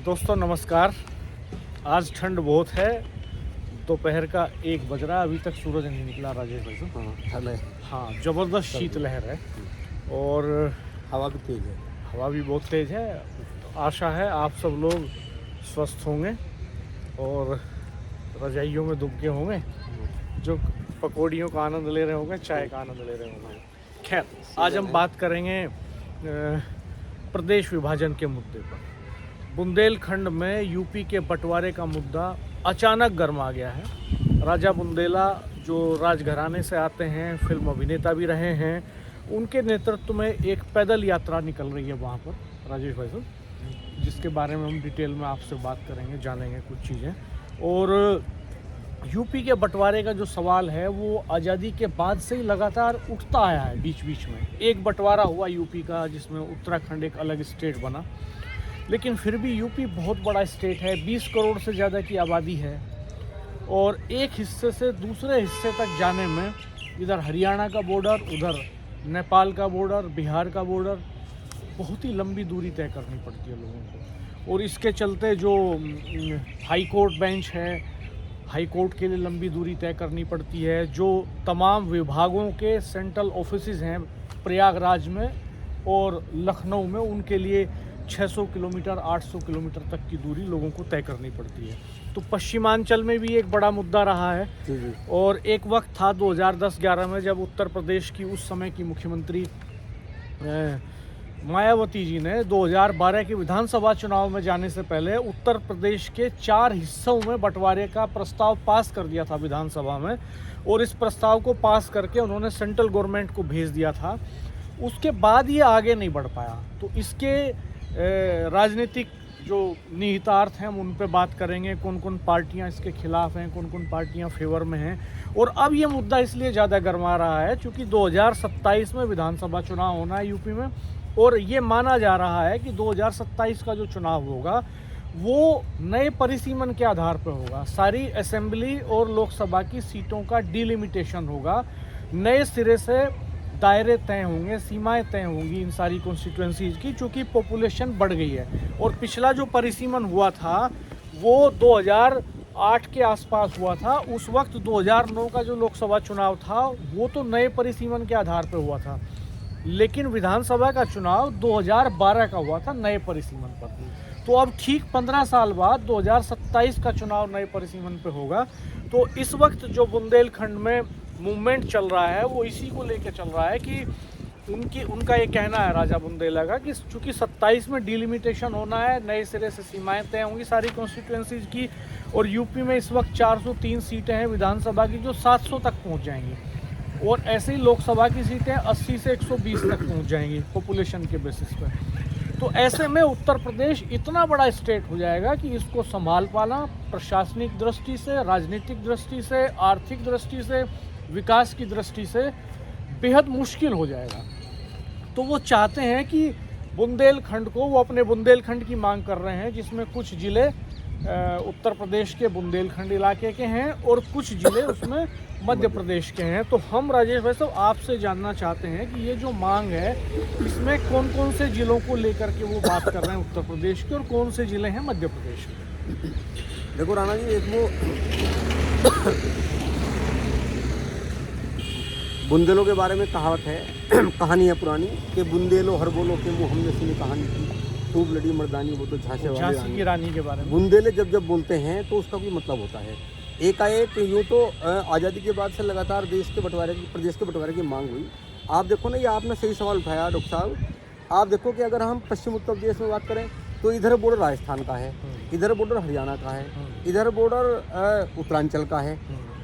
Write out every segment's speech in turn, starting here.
दोस्तों नमस्कार। आज ठंड बहुत है। दोपहर का 1 बज रहा है, अभी तक सूरज नहीं निकला राजेश भाई साहब। हाँ ठंड है। हाँ, ज़बरदस्त शीतलहर है और हवा भी तेज है। हवा भी बहुत तेज़ है। तो आशा है आप सब लोग स्वस्थ होंगे और रजाइयों में दुबके होंगे, जो पकौड़ियों का आनंद ले रहे होंगे, चाय का आनंद ले रहे होंगे। खैर, आज हम बात करेंगे प्रदेश विभाजन के मुद्दे पर। बुंदेलखंड में यूपी के बंटवारे का मुद्दा अचानक गर्मा गया है। राजा बुंदेला जो राजघराने से आते हैं, फिल्म अभिनेता भी रहे हैं, उनके नेतृत्व में एक पैदल यात्रा निकल रही है वहाँ पर राजेश भाई साहब, जिसके बारे में हम डिटेल में आपसे बात करेंगे, जानेंगे कुछ चीज़ें। और यूपी के बंटवारे का जो सवाल है वो आज़ादी के बाद से ही लगातार उठता आया है। बीच बीच में एक बंटवारा हुआ यूपी का, जिसमें उत्तराखंड एक अलग स्टेट बना, लेकिन फिर भी यूपी बहुत बड़ा स्टेट है। 20 करोड़ से ज़्यादा की आबादी है और एक हिस्से से दूसरे हिस्से तक जाने में इधर हरियाणा का बॉर्डर, उधर नेपाल का बॉर्डर, बिहार का बॉर्डर, बहुत ही लंबी दूरी तय करनी पड़ती है लोगों को। और इसके चलते जो हाई कोर्ट बेंच है, हाई कोर्ट के लिए लंबी दूरी तय करनी पड़ती है। जो तमाम विभागों के सेंट्रल ऑफिसेज हैं प्रयागराज में और लखनऊ में, उनके लिए 600 किलोमीटर 800 किलोमीटर तक की दूरी लोगों को तय करनी पड़ती है। तो पश्चिमांचल में भी एक बड़ा मुद्दा रहा है। जी। और एक वक्त था 2010-11 में, जब उत्तर प्रदेश की उस समय की मुख्यमंत्री मायावती जी ने 2012 के विधानसभा चुनाव में जाने से पहले उत्तर प्रदेश के 4 हिस्सों में बंटवारे का प्रस्ताव पास कर दिया था विधानसभा में। और इस प्रस्ताव को पास करके उन्होंने सेंट्रल गवर्नमेंट को भेज दिया था। उसके बाद ये आगे नहीं बढ़ पाया। तो इसके राजनीतिक जो निहितार्थ हैं हम उन पे बात करेंगे। कौन कौन पार्टियां इसके खिलाफ हैं, कौन कौन पार्टियां फेवर में हैं। और अब ये मुद्दा इसलिए ज़्यादा गरमा रहा है क्योंकि 2027 में विधानसभा चुनाव होना है यूपी में। और ये माना जा रहा है कि 2027 का जो चुनाव होगा वो नए परिसीमन के आधार पर होगा। सारी असेंबली और लोकसभा की सीटों का डिलिमिटेशन होगा। नए सिरे से दायरे तय होंगे, सीमाएं तय होंगी इन सारी कॉन्स्टिट्यूएंसीज की, चूँकि पॉपुलेशन बढ़ गई है। और पिछला जो परिसीमन हुआ था वो 2008 के आसपास हुआ था। उस वक्त 2009 का जो लोकसभा चुनाव था वो तो नए परिसीमन के आधार पर हुआ था, लेकिन विधानसभा का चुनाव 2012 का हुआ था नए परिसीमन पर। तो अब ठीक 15 साल बाद 2027 का चुनाव नए परिसीमन पे होगा। तो इस वक्त जो बुंदेलखंड में मूवमेंट चल रहा है वो इसी को लेके चल रहा है कि उनका ये कहना है राजा बुंदेला का कि चूँकि 27 में डिलिमिटेशन होना है, नए सिरे से सीमाएं तय होंगी सारी कॉन्स्टिट्यूएंसीज की। और यूपी में इस वक्त 403 सीटें हैं विधानसभा की, जो 700 तक पहुंच जाएंगी। और ऐसे ही लोकसभा की सीटें 80 से 120 तक पहुंच जाएंगी पॉपुलेशन के बेसिस पर। तो ऐसे में उत्तर प्रदेश इतना बड़ा स्टेट हो जाएगा कि इसको संभाल पाना प्रशासनिक दृष्टि से, राजनीतिक दृष्टि से, आर्थिक दृष्टि से, विकास की दृष्टि से बेहद मुश्किल हो जाएगा। तो वो चाहते हैं कि बुंदेलखंड को, वो अपने बुंदेलखंड की मांग कर रहे हैं, जिसमें कुछ ज़िले उत्तर प्रदेश के बुंदेलखंड इलाके के हैं और कुछ ज़िले उसमें मध्य प्रदेश के हैं। तो हम राजेश भाई साहब आपसे जानना चाहते हैं कि ये जो मांग है इसमें कौन कौन से ज़िलों को लेकर के वो बात कर रहे हैं उत्तर प्रदेश के, और कौन से ज़िले हैं मध्य प्रदेश के। देखो राणा जी, एक वो बुंदेलों के बारे में कहावत है, कहानी है पुरानी, कि बुंदेलो हर बोलो के मुँह हमने सुनी कहानी की, खूब लड़ी मर्दानी वो तो झांसी की रानी के बारे में। बुंदेले जब जब बोलते हैं तो उसका भी मतलब होता है। एकाएक यूँ तो आज़ादी के बाद से लगातार प्रदेश के बंटवारे की मांग हुई। आप देखो ना, ये आपने सही सवाल उठाया डॉक्टर साहब। आप देखो कि अगर हम पश्चिम उत्तर प्रदेश में बात करें तो इधर बॉर्डर राजस्थान का है, इधर बॉर्डर हरियाणा का है, इधर बॉर्डर उत्तरांचल का है,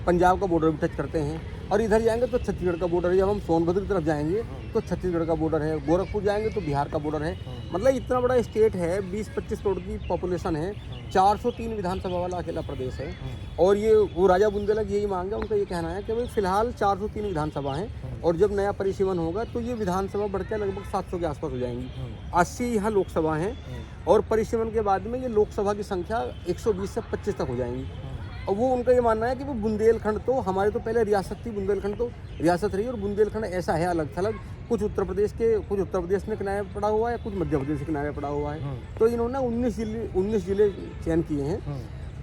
पंजाब का बॉर्डर भी टच करते हैं। और इधर जाएंगे तो छत्तीसगढ़ का बॉर्डर है। जब हम सोनभद्र की तरफ जाएंगे तो छत्तीसगढ़ का बॉर्डर है, गोरखपुर जाएंगे तो बिहार का बॉर्डर है। मतलब इतना बड़ा स्टेट है, 20-25 करोड़ की पॉपुलेशन है, 403 विधानसभा वाला अकेला प्रदेश है। और ये वो राजा बुंदेला की यही मांग है, उनका ये कहना है कि भाई फिलहाल 403 विधानसभा हैं और जब नया परिसीमन होगा तो ये विधानसभा बढ़कर लगभग 700 के आसपास हो जाएंगी। 80 यहाँ लोकसभा हैं और परिसीमन के बाद में ये लोकसभा की संख्या 120 से 25 तक हो जाएंगी। और वो उनका ये मानना है कि वो बुंदेलखंड तो हमारे तो पहले रियासत थी, बुंदेलखंड तो रियासत रही और बुंदेलखंड ऐसा है अलग थलग कुछ उत्तर प्रदेश में किनारे पे पड़ा हुआ है, कुछ मध्य प्रदेश के किनारे पे पड़ा हुआ है। तो इन्होंने 19 जिले चयन किए हैं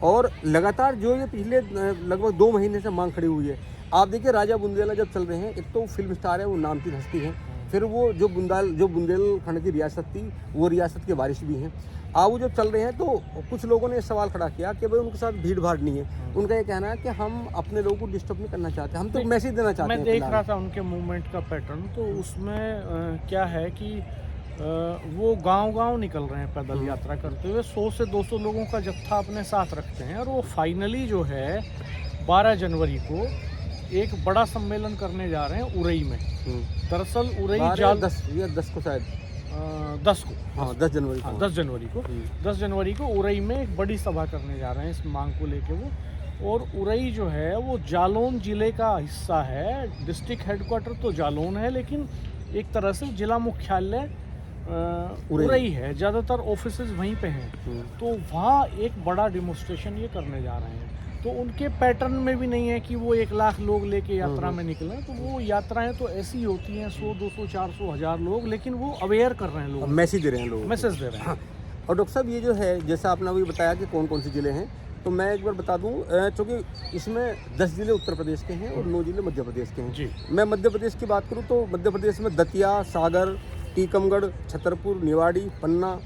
और लगातार जो ये पिछले लगभग 2 महीने से मांग खड़ी हुई है। आप देखिए राजा बुंदेला जब चल रहे हैं, एक तो फिल्म स्टार है, वो नामचीन हस्ती है, फिर वो जो बुंदेलखंड की रियासत थी वो रियासत के वारिस भी हैं। वो जब चल रहे हैं तो कुछ लोगों ने सवाल खड़ा किया कि भाई उनके साथ भीड़ भाड़ नहीं है। उनका ये कहना है कि हम अपने लोगों को डिस्टर्ब नहीं करना चाहते, हम तो मैसेज देना चाहते हैं। मैं देख रहा था उनके मूवमेंट का पैटर्न, तो उसमें क्या है कि वो गांव-गांव निकल रहे हैं पैदल यात्रा करते हुए, 100 से 200 लोगों का जत्था अपने साथ रखते हैं और वो फाइनली जो है 12 जनवरी को एक बड़ा सम्मेलन करने जा रहे हैं उरई में। दरअसल उरई 10 को शायद 10 को, हाँ 10 जनवरी को, 10 जनवरी को उरई में एक बड़ी सभा करने जा रहे हैं इस मांग को लेके वो। और उरई जो है वो जालौन जिले का हिस्सा है। डिस्ट्रिक्ट हेडक्वार्टर तो जालौन है, लेकिन एक तरह से जिला मुख्यालय उरई है, ज़्यादातर ऑफिसेज वहीं पे हैं। तो वहाँ एक बड़ा डिमोन्स्ट्रेशन ये करने जा रहे हैं। तो उनके पैटर्न में भी नहीं है कि वो 1 लाख लोग लेके यात्रा में निकले। तो वो यात्राएं तो ऐसी होती हैं 100, 200, 400, 1000 लोग, लेकिन वो अवेयर कर रहे हैं लोग, मैसेज दे रहे हैं लोग, मैसेज दे रहे हैं। और डॉक्टर साहब ये जो है, जैसा आपने अभी बताया कि कौन कौन से ज़िले हैं, तो मैं एक बार बता दूं, चूँकि इसमें 10 ज़िले उत्तर प्रदेश के हैं और 9 ज़िले मध्य प्रदेश के हैं जी। मैं मध्य प्रदेश की बात करूं तो मध्य प्रदेश में दतिया, सागर, टीकमगढ़, छतरपुर, निवाड़ी, पन्ना,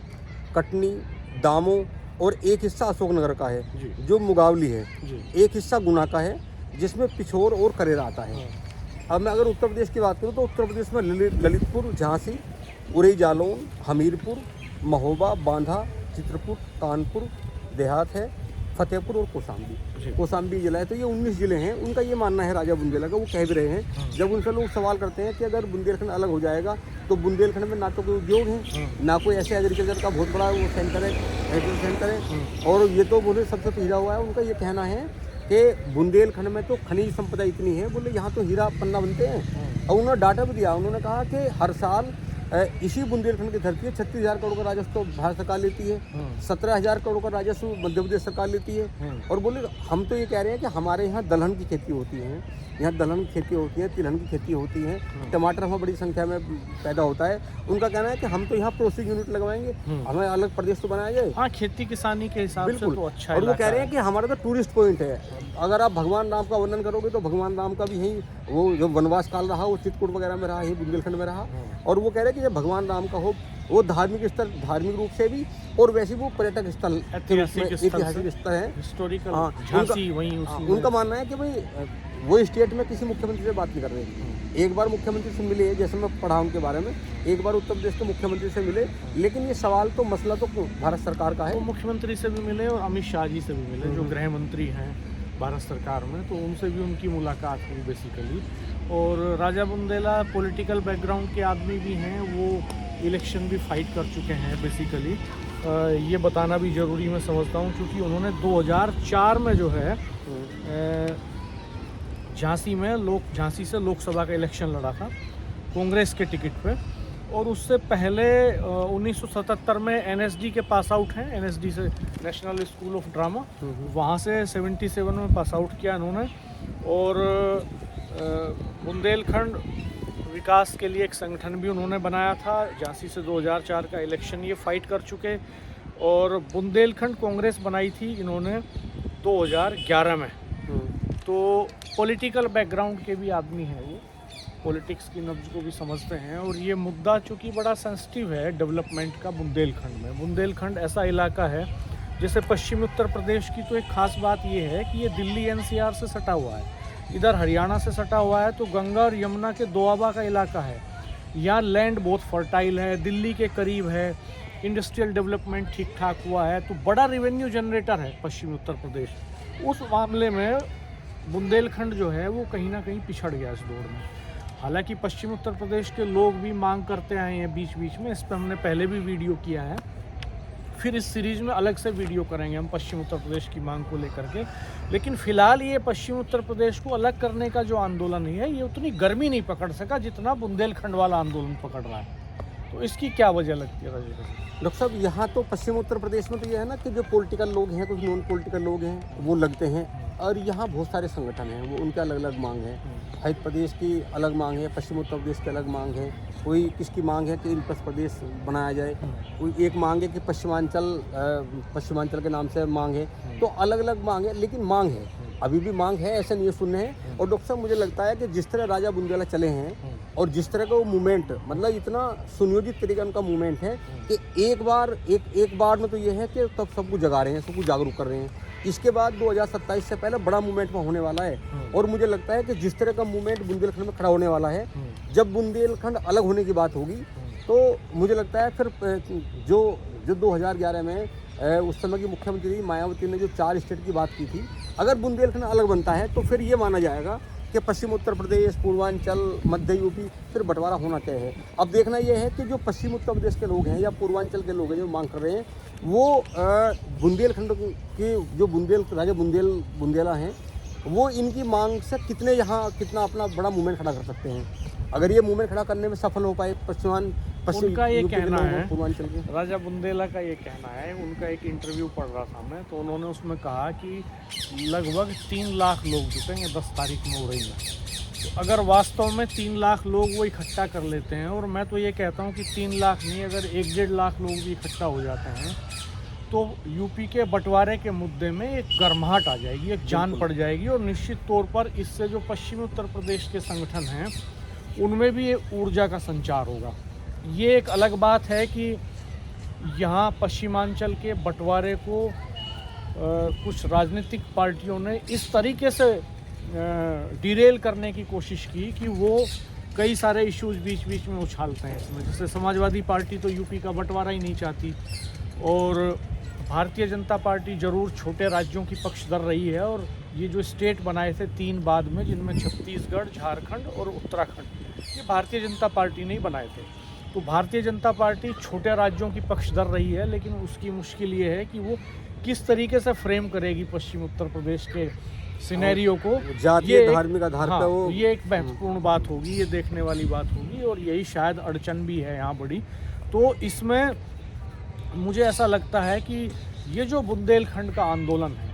कटनी, दामोह और एक हिस्सा अशोकनगर का है जो मुगावली है। एक हिस्सा गुना का है जिसमें पिछोर और करेरा आता है। अब मैं अगर उत्तर प्रदेश की बात करूं तो उत्तर प्रदेश में ललितपुर, झांसी, उरई, जालौन, हमीरपुर, महोबा, बांधा, चित्रकूट, कानपुर देहात है, फतेहपुर और कौशाम्बी जिला है। तो ये 19 ज़िले हैं। उनका ये मानना है राजा बुंदेला का, वो कह भी रहे हैं, जब उनसे लोग सवाल करते हैं कि अगर बुंदेलखंड अलग हो जाएगा तो बुंदेलखंड में ना तो कोई उद्योग है, ना कोई ऐसे एग्रीकल्चर का बहुत बड़ा वो सेंटर है, और ये तो बोले सबसे तो हीरा हुआ है। उनका ये कहना है कि बुंदेलखंड में तो खनिज संपदा इतनी है, बोले यहाँ तो हीरा पन्ना बनते हैं। और उन्होंने डाटा भी दिया, उन्होंने कहा कि हर साल इसी बुंदेलखंड की धरती है 36,000 करोड़ का राजस्व तो भारत सरकार लेती है, 17,000 करोड़ का राजस्व मध्य प्रदेश सरकार लेती है। और बोले हम तो ये कह रहे हैं कि हमारे यहाँ दलहन की खेती होती है, यहाँ दलहन की खेती होती है, तिलहन की खेती होती है, टमाटर हमें बड़ी संख्या में पैदा होता है। उनका कहना है कि हम तो यहाँ प्रोसेसिंग यूनिट लगवाएंगे, हमें अलग प्रदेश तो बनाया जाए। हाँ, खेती किसानी के हिसाब से तो अच्छा है। और वो कह रहे हैं कि हमारा तो टूरिस्ट पॉइंट है। अगर आप भगवान राम का वर्णन करोगे तो भगवान राम का भी यही वो जो वनवास काल रहा वो चित्रकूट वगैरह में रहा, यही बुंदेलखंड में रहा। और वो कह रहे हैं कि जब भगवान राम का हो वो धार्मिक स्थल, धार्मिक रूप से भी, और वैसे वो पर्यटक स्थल, ऐतिहासिक स्थल है, हिस्टोरिकल। झांसी वहीं उनका मानना है कि भाई वो स्टेट में किसी मुख्यमंत्री से बात नहीं कर रहे। एक बार मुख्यमंत्री से मिले, जैसे मैं पढ़ा उनके बारे में, एक बार उत्तर प्रदेश के मुख्यमंत्री से मिले, लेकिन ये सवाल तो मसला तो भारत सरकार का है। वो मुख्यमंत्री से भी मिले और अमित शाह जी से भी मिले, जो गृह मंत्री हैं भारत सरकार में, तो उनसे भी उनकी मुलाकात हुई बेसिकली। और राजा बुंदेला पॉलिटिकल बैकग्राउंड के आदमी भी हैं, वो इलेक्शन भी फाइट कर चुके हैं बेसिकली। ये बताना भी ज़रूरी मैं समझता हूँ, क्योंकि उन्होंने 2004 में जो है झांसी से लोकसभा का इलेक्शन लड़ा था कांग्रेस के टिकट पे। और उससे पहले 1977 में एनएसडी के पास आउट हैं, एनएसडी से नेशनल स्कूल ऑफ ड्रामा, वहाँ से 77 में पास आउट किया इन्होंने। और बुंदेलखंड विकास के लिए एक संगठन भी उन्होंने बनाया था। झांसी से 2004 का इलेक्शन ये फाइट कर चुके। और बुंदेलखंड कांग्रेस बनाई थी इन्होंने 2011 में। तो पॉलिटिकल बैकग्राउंड के भी आदमी हैं, वो पॉलिटिक्स की नब्ज को भी समझते हैं। और ये मुद्दा चूँकि बड़ा सेंसिटिव है डेवलपमेंट का बुंदेलखंड में। बुंदेलखंड ऐसा इलाका है, जैसे पश्चिमी उत्तर प्रदेश की तो एक ख़ास बात ये है कि ये दिल्ली एनसीआर से सटा हुआ है, इधर हरियाणा से सटा हुआ है, तो गंगा और यमुना के दोआबा का इलाका है। यहाँ लैंड बहुत फर्टाइल है, दिल्ली के करीब है, इंडस्ट्रियल डेवलपमेंट ठीक ठाक हुआ है, तो बड़ा रेवेन्यू जनरेटर है पश्चिमी उत्तर प्रदेश। उस मामले में बुंदेलखंड जो है वो कहीं ना कहीं पिछड़ गया इस दौर में। हालांकि पश्चिमी उत्तर प्रदेश के लोग भी मांग करते आए हैं बीच बीच में, इस पर हमने पहले भी वीडियो किया है, फिर इस सीरीज़ में अलग से वीडियो करेंगे हम पश्चिम उत्तर प्रदेश की मांग को लेकर के। लेकिन फ़िलहाल ये पश्चिम उत्तर प्रदेश को अलग करने का जो आंदोलन है, ये उतनी गर्मी नहीं पकड़ सका जितना बुंदेलखंड वाला आंदोलन पकड़ रहा है। तो इसकी क्या वजह लगती है राजेश भाई? डॉक्टर साहब, यहाँ तो पश्चिम उत्तर प्रदेश में तो ये है ना कि जो पॉलिटिकल लोग हैं, कुछ नॉन पॉलिटिकल लोग हैं, वो लगते हैं। और यहाँ बहुत सारे संगठन हैं, वो उनके अलग अलग मांग है। मध्य प्रदेश की अलग मांग है, पश्चिम उत्तर प्रदेश की अलग मांग है, कोई किसकी मांग है कि इंद्रप्रस्थ प्रदेश बनाया जाए, कोई एक मांग है कि पश्चिमांचल के नाम से मांग है। तो अलग अलग मांग है, लेकिन मांग है, अभी भी मांग है, ऐसा नहीं सुनने हैं। और डॉक्टर साहब मुझे लगता है कि जिस तरह राजा बुंदेला चले हैं और जिस तरह का वो मूवमेंट, मतलब इतना सुनियोजित तरीका उनका मूवमेंट है कि एक बार में तो ये है कि तब सबको जगा रहे हैं, सबको जागरूक कर रहे हैं। इसके बाद 2027 से पहले बड़ा मूवमेंट वहाँ होने वाला है। और मुझे लगता है कि जिस तरह का मूवमेंट बुंदेलखंड में खड़ा होने वाला है, जब बुंदेलखंड अलग होने की बात होगी तो मुझे लगता है फिर जो 2011 में उस समय की मुख्यमंत्री मायावती ने जो 4 स्टेट की बात की थी, अगर बुंदेलखंड अलग बनता है तो फिर ये माना जाएगा कि पश्चिम उत्तर प्रदेश, पूर्वांचल, मध्य यूपी फिर बंटवारा होना तय है। अब देखना यह है कि जो पश्चिम उत्तर प्रदेश के लोग हैं या पूर्वांचल के लोग हैं जो मांग कर रहे हैं, वो बुंदेलखंड के जो राजा बुंदेला हैं, वो इनकी मांग से कितना अपना बड़ा मूवमेंट खड़ा कर सकते हैं। अगर ये मूवमेंट खड़ा करने में सफल हो पाए उनका ये कहना है, पूर्वांचल के राजा बुंदेला का ये कहना है, उनका एक इंटरव्यू पढ़ रहा था मैं, तो उन्होंने उसमें कहा कि लगभग 3 लाख लोग जुटेंगे 10 तारीख में उड़ई में। तो अगर वास्तव में 3 लाख लोग वो इकट्ठा कर लेते हैं, और मैं तो ये कहता हूँ कि 3 लाख नहीं, अगर 1-1.5 लाख लोग भी इकट्ठा हो जाते हैं तो यूपी के बंटवारे के मुद्दे में एक गर्माहट आ जाएगी, एक जान पड़ जाएगी। और निश्चित तौर पर इससे जो पश्चिमी उत्तर प्रदेश के संगठन हैं उनमें भी ये ऊर्जा का संचार होगा। ये एक अलग बात है कि यहाँ पश्चिमांचल के बंटवारे को कुछ राजनीतिक पार्टियों ने इस तरीके से डिरेल करने की कोशिश की कि वो कई सारे इश्यूज बीच बीच में उछालते हैं इसमें। जैसे समाजवादी पार्टी तो यूपी का बंटवारा ही नहीं चाहती, और भारतीय जनता पार्टी जरूर छोटे राज्यों की पक्षधर रही है। और ये जो स्टेट बनाए थे 3 बाद में, जिनमें छत्तीसगढ़, झारखंड और उत्तराखंड, ये भारतीय जनता पार्टी ने ही बनाए थे। तो भारतीय जनता पार्टी छोटे राज्यों की पक्षधर रही है, लेकिन उसकी मुश्किल ये है कि वो किस तरीके से फ्रेम करेगी पश्चिम उत्तर प्रदेश के सिनेरियो को, जातीय धार्मिक आधार पर वो, ये एक महत्वपूर्ण बात होगी, ये देखने वाली बात होगी। और यही शायद अड़चन भी है यहाँ बड़ी। तो इसमें मुझे ऐसा लगता है कि ये जो बुंदेलखंड का आंदोलन है,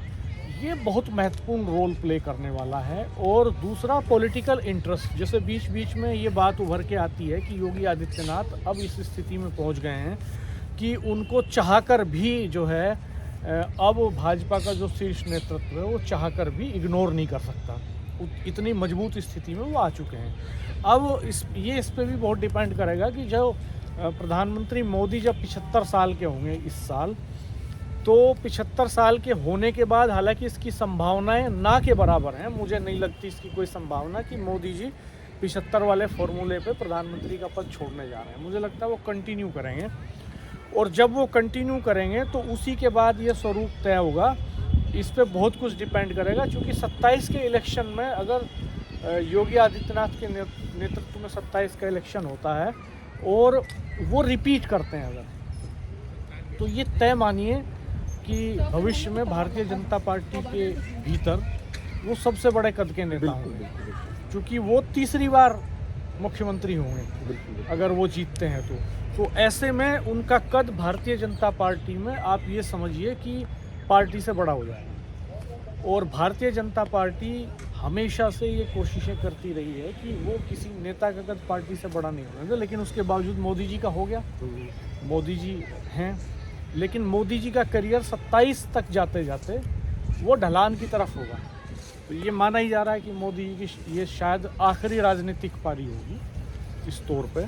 ये बहुत महत्वपूर्ण रोल प्ले करने वाला है। और दूसरा, पॉलिटिकल इंटरेस्ट, जैसे बीच बीच में ये बात उभर के आती है कि योगी आदित्यनाथ अब इस स्थिति में पहुंच गए हैं कि उनको चाहकर भी जो है, अब भाजपा का जो शीर्ष नेतृत्व है वो चाहकर भी इग्नोर नहीं कर सकता, इतनी मजबूत स्थिति में वो आ चुके हैं। अब इस पे भी बहुत डिपेंड करेगा कि जो प्रधानमंत्री मोदी जब 75 साल के होंगे इस साल, तो 75 साल के होने के बाद, हालांकि इसकी संभावनाएं ना के बराबर हैं, मुझे नहीं लगती इसकी कोई संभावना कि मोदी जी 75 वाले फॉर्मूले पे प्रधानमंत्री का पद छोड़ने जा रहे हैं। मुझे लगता है वो कंटिन्यू करेंगे, और जब वो कंटिन्यू करेंगे तो उसी के बाद ये स्वरूप तय होगा। इस पे बहुत कुछ डिपेंड करेगा, क्योंकि 27 के इलेक्शन में अगर योगी आदित्यनाथ के नेतृत्व में 27 का इलेक्शन होता है और वो रिपीट करते हैं अगर, तो ये तय मानिए कि भविष्य में भारतीय जनता पार्टी के भीतर वो सबसे बड़े कद के नेता होंगे, क्योंकि वो तीसरी बार मुख्यमंत्री होंगे अगर वो जीतते हैं तो ऐसे में उनका कद भारतीय जनता पार्टी में आप ये समझिए कि पार्टी से बड़ा हो जाएगा। और भारतीय जनता पार्टी हमेशा से ये कोशिशें करती रही है कि वो किसी नेता का कद पार्टी से बड़ा नहीं होगा, लेकिन उसके बावजूद मोदी जी का हो गया। मोदी जी हैं, लेकिन मोदी जी का करियर 27 तक जाते जाते वो ढलान की तरफ होगा। तो ये माना ही जा रहा है कि मोदी जी की ये शायद आखिरी राजनीतिक पारी होगी इस तौर पे।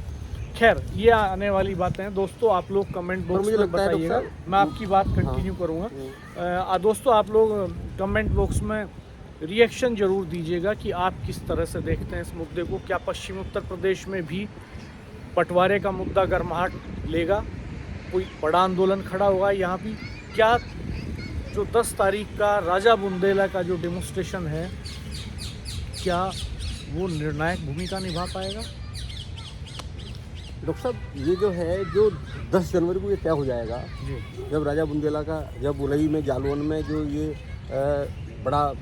खैर, ये आने वाली बातें हैं। दोस्तों, आप लोग कमेंट बॉक्स में बताइएगा, मैं आपकी बात कंटिन्यू करूँगा। दोस्तों, आप लोग कमेंट बॉक्स में रिएक्शन ज़रूर दीजिएगा कि आप किस तरह से देखते हैं इस मुद्दे को। क्या पश्चिम उत्तर प्रदेश में भी बंटवारे का मुद्दा गर्माहट लेगा, कोई बड़ा आंदोलन खड़ा होगा यहाँ भी? क्या जो 10 तारीख का राजा बुंदेला का जो डेमोन्स्ट्रेशन है, क्या वो निर्णायक भूमिका निभा पाएगा? डॉक्टर साहब, ये जो है, जो 10 जनवरी को ये तय हो जाएगा जी, जब राजा बुंदेला का, जब उलई में, जालौन में जो ये बड़ा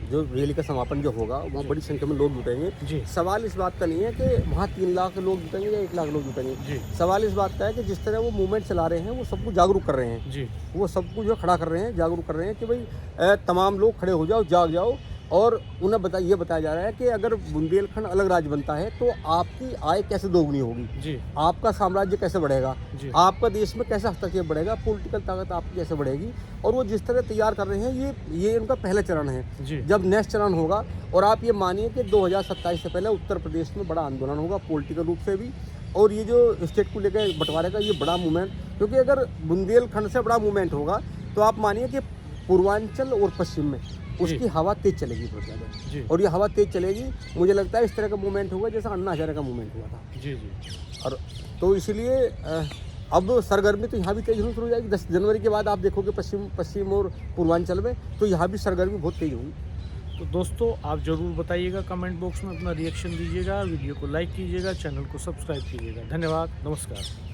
जो रैली का समापन जो होगा, वहाँ बड़ी संख्या में लोग जुटेंगे जी। सवाल इस बात का नहीं है कि वहाँ 3 लाख लोग जुटेंगे या 1 लाख लोग जुटेंगे जी। सवाल इस बात का है कि जिस तरह वो मूवमेंट चला रहे हैं, वो सबको जागरूक कर रहे हैं जी, वो सबको जो खड़ा कर रहे हैं, जागरूक कर रहे हैं कि भाई तमाम लोग खड़े हो जाओ, जाग जाओ, और उन्हें ये बताया जा रहा है कि अगर बुंदेलखंड अलग राज्य बनता है तो आपकी आय कैसे दोगुनी होगी, जी आपका साम्राज्य कैसे बढ़ेगा, जी आपका देश में कैसे हस्तक्षेप बढ़ेगा, पॉलिटिकल ताकत आपकी कैसे बढ़ेगी। और वो जिस तरह तैयार कर रहे हैं ये उनका पहला चरण है। जी जब नेक्स्ट चरण होगा, और आप ये मानिए कि 2027 से पहले उत्तर प्रदेश में बड़ा आंदोलन होगा पॉलिटिकल रूप से भी, और ये जो स्टेट को लेकर बंटवारे का ये बड़ा मूवमेंट, क्योंकि अगर बुंदेलखंड से बड़ा मूवमेंट होगा तो आप मानिए कि पूर्वांचल और पश्चिम में उसकी हवा तेज चलेगी बहुत ज़्यादा, जी और ये हवा तेज चलेगी। मुझे लगता है इस तरह का मूवमेंट होगा जैसा अन्ना हजारे का मूवमेंट हुआ था। जी जी और तो इसलिए अब सरगर्मी तो यहाँ भी तेज होनी शुरू हो जाएगी। 10 जनवरी के बाद आप देखोगे पश्चिम और पूर्वांचल में, तो यहाँ भी सरगर्मी बहुत तेज होगी। तो दोस्तों आप ज़रूर बताइएगा, कमेंट बॉक्स में अपना रिएक्शन दीजिएगा, वीडियो को लाइक कीजिएगा, चैनल को सब्सक्राइब कीजिएगा। धन्यवाद, नमस्कार।